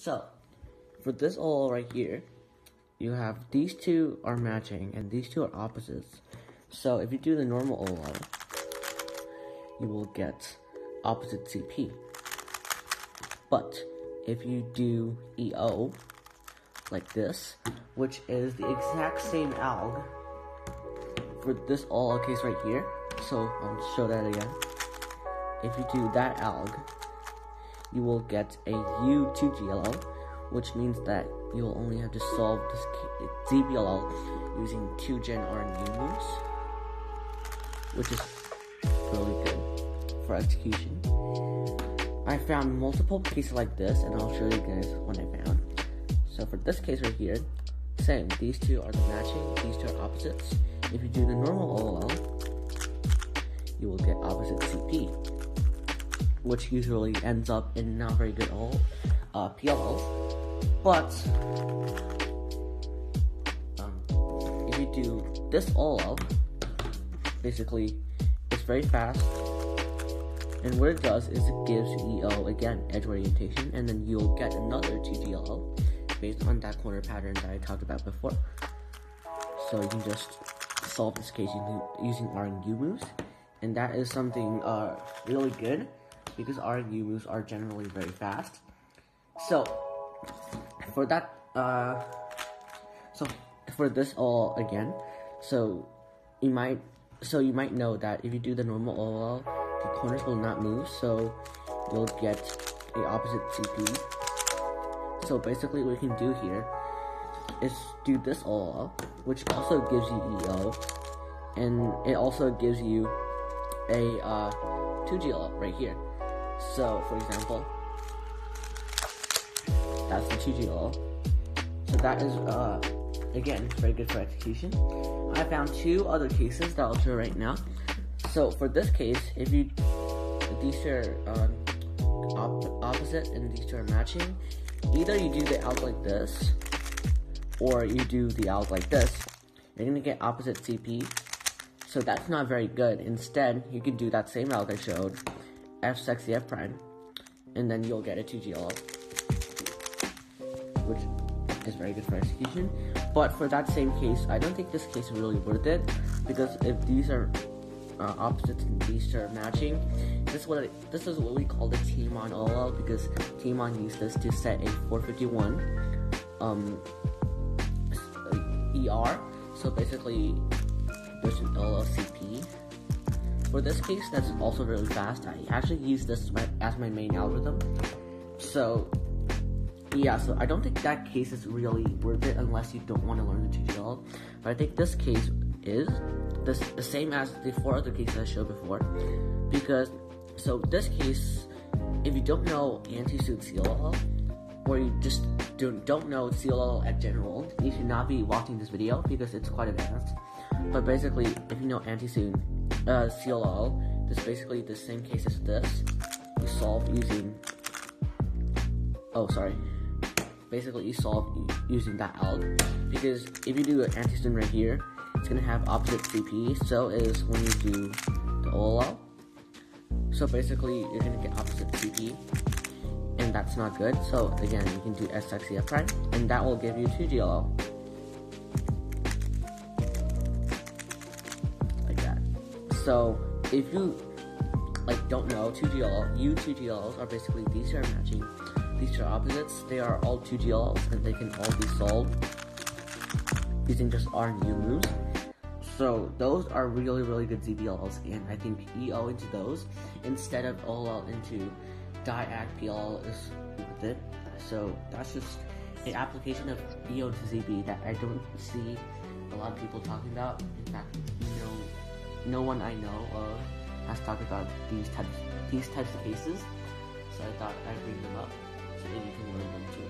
So, for this OLL right here, you have these two are matching and these two are opposites. So if you do the normal OLL, you will get opposite CP. But if you do EO, like this, which is the exact same alg for this OLL case right here, so I'll show that again. If you do that alg, you will get a U2GLL, which means that you will only have to solve this ZBLL using 2-gen RNU moves, which is really good for execution. I found multiple cases like this, and I'll show you guys what I found. So for this case right here, same. These two are the matching, these two are opposites. If you do the normal OLL, you will get opposite CP, which usually ends up in not very good PLLs. But if you do this OLL, basically it's very fast, and what it does is it gives EO again edge orientation, and then you'll get another 2GLL based on that corner pattern that I talked about before. So you can just solve this case using RNU moves, and that is something really good because RNU moves are generally very fast. So for that, so for this OLL again, so you might know that if you do the normal OLL, the corners will not move, so you'll get the opposite CP. So basically what you can do here is do this OLL, which also gives you EO, and it also gives you a 2GLL right here. So for example, that's the 2GLL. So that is again very good for execution. I found two other cases that I'll show right now. So for this case, if these two are opposite and these two are matching, either you do the alg like this, or you do the alg like this, you're gonna get opposite CP. So that's not very good. Instead, you can do that same alg I showed, F sexy F prime, and then you'll get a 2GLL, which is very good for execution. But for that same case, I don't think this case is really worth it, because if these are opposites and these are matching, this is what we call the T-Mon OLL, because T-Mon used this to set a 451 ER. So basically, there's an OLL-CP. For this case, that's also really fast. I actually use this as my main algorithm. So yeah, so I don't think that case is really worth it unless you don't want to learn the 2GLL. But I think this case is the same as the 4 other cases I showed before, because so this case, if you don't know anti-suit COLL, or you just don't know COLL at general, you should not be watching this video because it's quite advanced. But basically, if you know anti-suit COLL, this is basically the same case as this. You solve using basically you solve using that alg, because if you do an anti-student right here, it's gonna have opposite CP, so is when you do the OLL. So basically you're gonna get opposite CP, and that's not good. So again, you can do S sexy F prime, and that will give you 2GLL. Like that. So if you don't know 2GLL, U2GLLs are basically these two are matching. These two are opposites. They are all 2GLLs, and they can all be solved using just RNU moves. So those are really, really good ZBLLs, and I think EO into those instead of OLL into Diag PLL is worth it. So that's just an application of EO to ZB that I don't see a lot of people talking about. In fact, no one I know has talked about these types of cases. So I thought I'd bring them up so that you can learn them too.